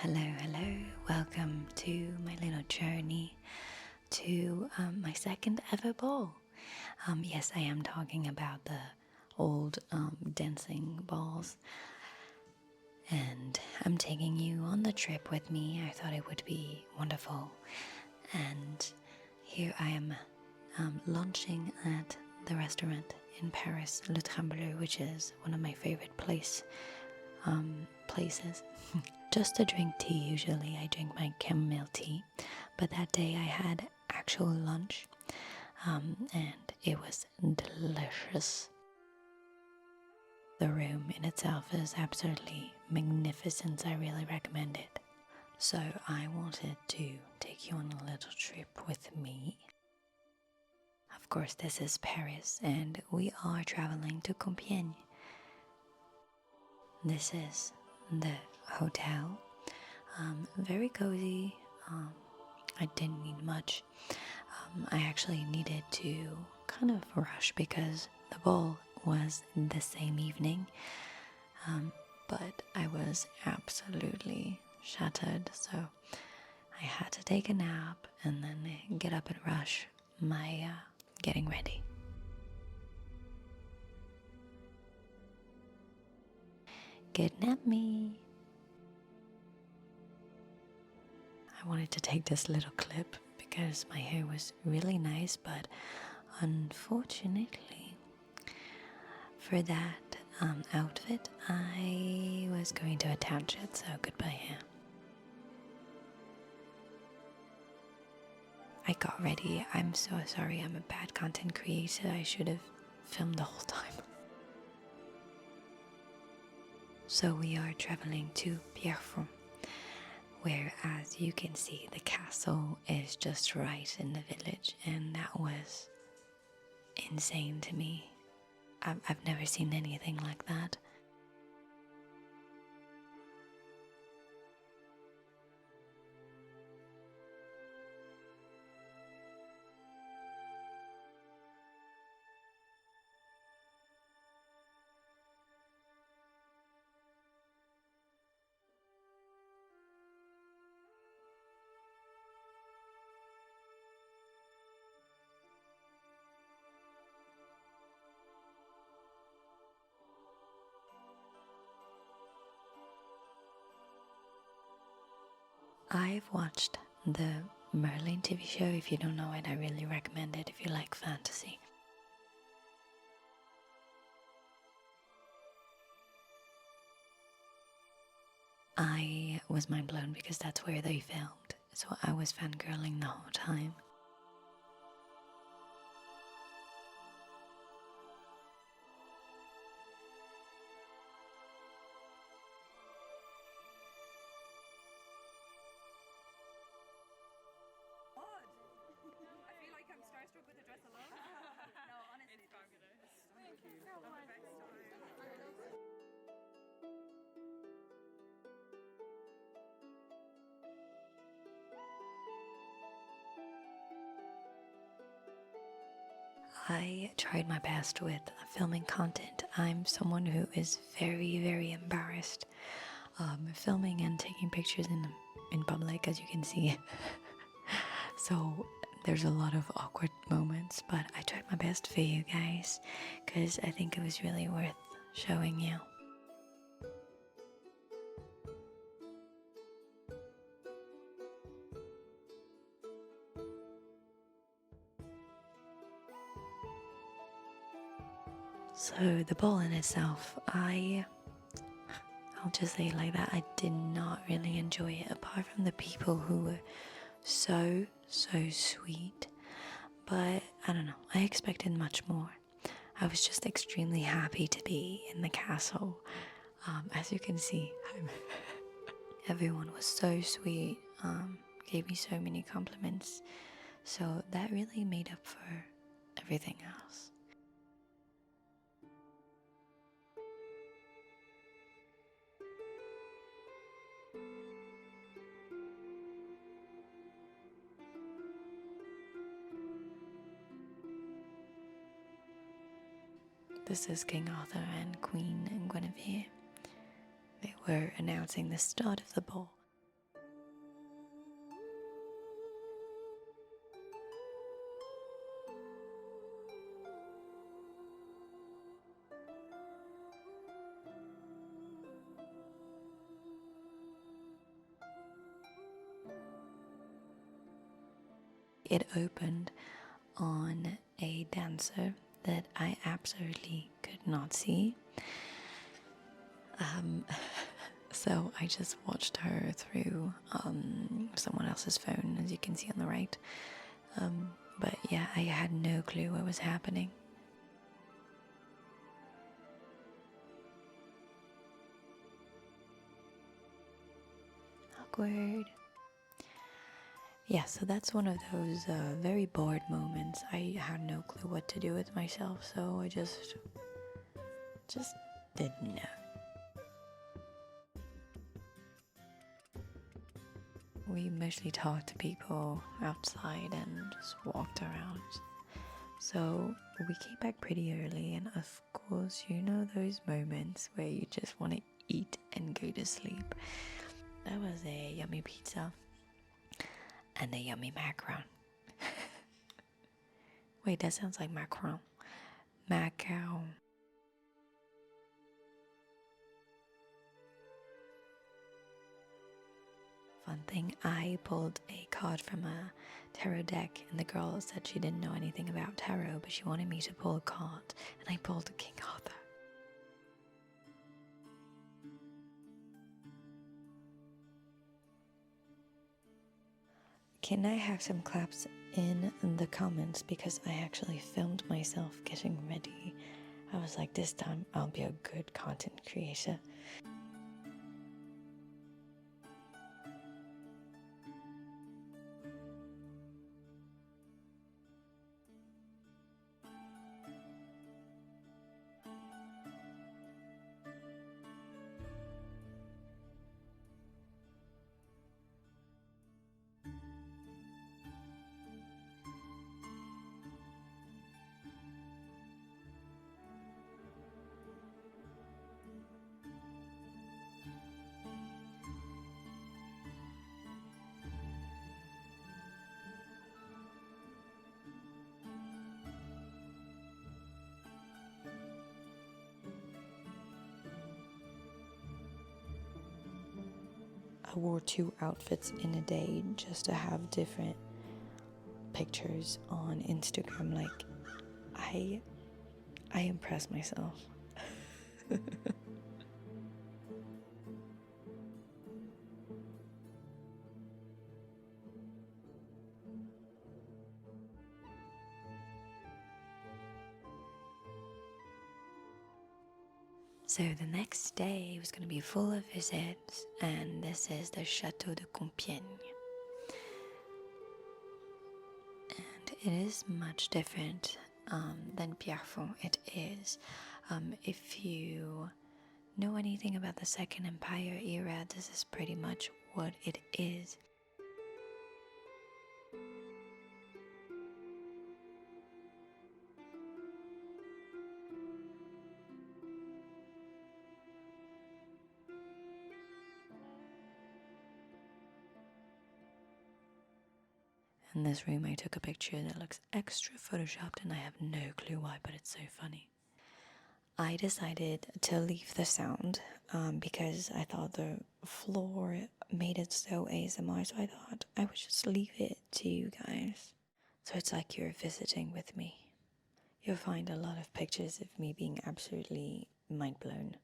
Hello. Welcome to my little journey to my second ever ball. Yes, I am talking about the old dancing balls. And I'm taking you on the trip with me. I thought it would be wonderful. And here I am launching at the restaurant in Paris, Le Trembleur, which is one of my favorite places. Just to drink tea. Usually I drink my chamomile tea, but that day I had actual lunch, and it was delicious. The room in itself is absolutely magnificent. I really recommend it. So I wanted to take you on a little trip with me. Of course, this is Paris, and we are traveling to Compiègne. This is the hotel. Very cozy. I didn't need much. I actually needed to kind of rush because the ball was the same evening, but I was absolutely shattered, so I had to take a nap and then get up and rush my getting ready. Good nap me. I wanted to take this little clip because my hair was really nice, but unfortunately for that outfit I was going to attach it, so goodbye hair. I got ready. I'm so sorry, I'm a bad content creator. I should have filmed the whole time. So we are traveling to Pierrefonds, where, as you can see, the castle is just right in the village, and that was insane to me. I've never seen anything like that. I've watched the Merlin TV show. If you don't know it, I really recommend it if you like fantasy. I was mind blown because that's where they filmed, so I was fangirling the whole time. I tried my best with filming content. I'm someone who is very embarrassed filming and taking pictures in public, as you can see. So there's a lot of awkward moments, but I tried my best for you guys because I think it was really worth showing you. So the ball in itself, I'll just say it like that, I did not really enjoy it, apart from the people who were so sweet. But I don't know, I expected much more. I was just extremely happy to be in the castle. As you can see, everyone was so sweet, gave me so many compliments. So that really made up for everything else. This is King Arthur and Queen Guinevere. They were announcing the start of the ball. it opened on a dancer that I absolutely could not see. So I just watched her through someone else's phone, as you can see on the right. But yeah, I had no clue what was happening. Awkward. Yeah, so that's one of those very bored moments. I had no clue what to do with myself, so I just didn't know. We mostly talked to people outside and just walked around. So we came back pretty early, and of course, you know those moments where you just want to eat and go to sleep. That was a yummy pizza and a yummy macaron. Wait, that sounds like macaron. Macao. Fun thing, I pulled a card from a tarot deck, and the girl said she didn't know anything about tarot, but she wanted me to pull a card, and I pulled King Arthur. Can I have some claps in the comments, because I actually filmed myself getting ready. I was like, this time I'll be a good content creator. I wore 2 outfits in a day just to have different pictures on Instagram. Like, I impressed myself. So the next day was going to be full of visits, and this is the Château de Compiègne. And it is much different than Pierrefonds. It is. If you know anything about the Second Empire era, this is pretty much what it is. In this room I took a picture that looks extra photoshopped, and I have no clue why, but it's so funny. I decided to leave the sound because I thought the floor made it so ASMR, so I thought I would just leave it to you guys. So it's like you're visiting with me. You'll find a lot of pictures of me being absolutely mind blown.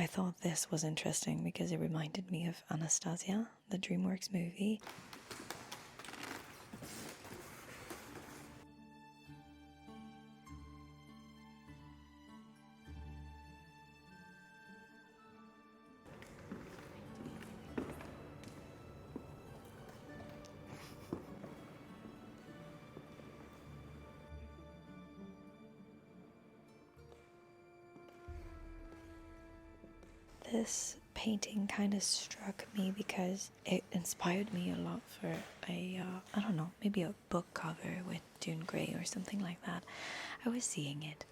I thought this was interesting because it reminded me of Anastasia, the DreamWorks movie. This painting kind of struck me because it inspired me a lot for I don't know, maybe a book cover with Dune Grey or something like that. I was seeing it.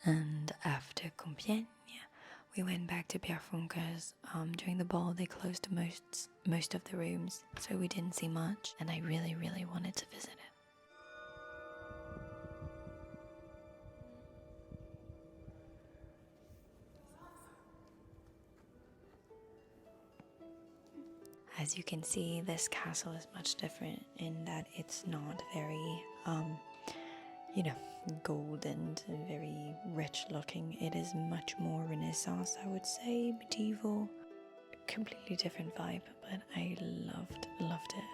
And after Compiègne, we went back to Pierrefonds. During the ball, they closed most of the rooms, so we didn't see much, and I really, really wanted to visit it. As you can see, this castle is much different in that it's not very, gold and very rich looking. It is much more Renaissance, I would say, medieval. Completely different vibe, but I loved it.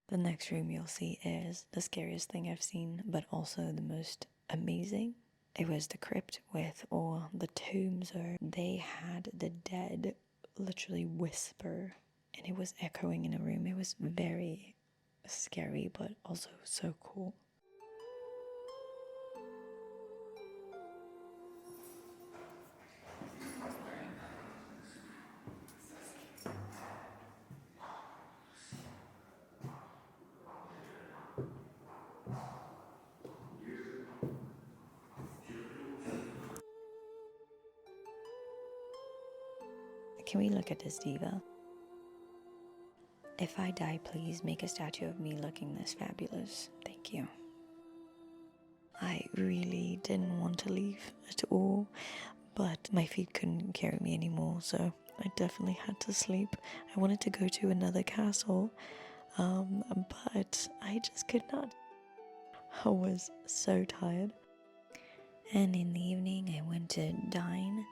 The next room you'll see is the scariest thing I've seen, but also the most amazing. It was the crypt with all the tombs, or they had the dead literally whisper, and it was echoing in a room. It was very scary, but also so cool. Can we look at this diva? If I die, please make a statue of me looking this fabulous. Thank you. I really didn't want to leave at all, but my feet couldn't carry me anymore, so I definitely had to sleep. I wanted to go to another castle, but I just could not. I was so tired. And in the evening, I went to dine.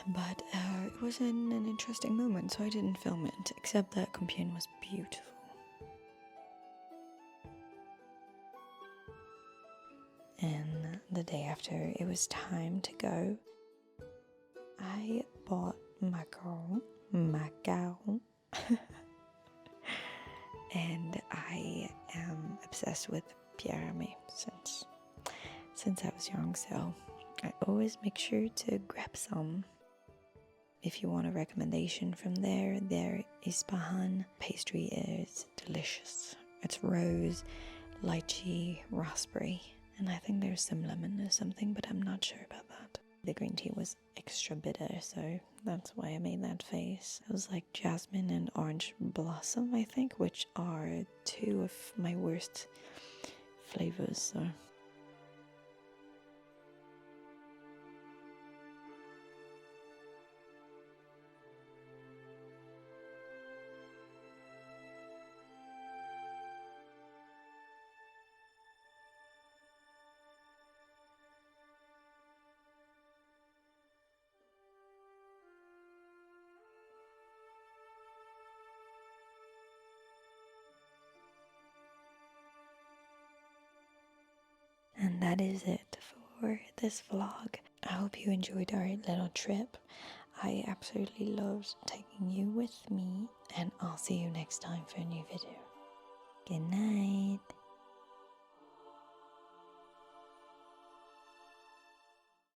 But it wasn't an interesting moment, so I didn't film it, except that Compiègne was beautiful. And the day after it was time to go, I bought macaron, and I am obsessed with Pierre Hermé since I was young, so I always make sure to grab some. If you want a recommendation from there Ispahan pastry is delicious. It's rose, lychee, raspberry, and I think there's some lemon or something, but I'm not sure about that. The green tea was extra bitter, so that's why I made that face. It was like jasmine and orange blossom, I think, which are two of my worst flavors, so... that is it for this vlog. I hope you enjoyed our little trip. I absolutely loved taking you with me, and I'll see you next time for a new video. Good night.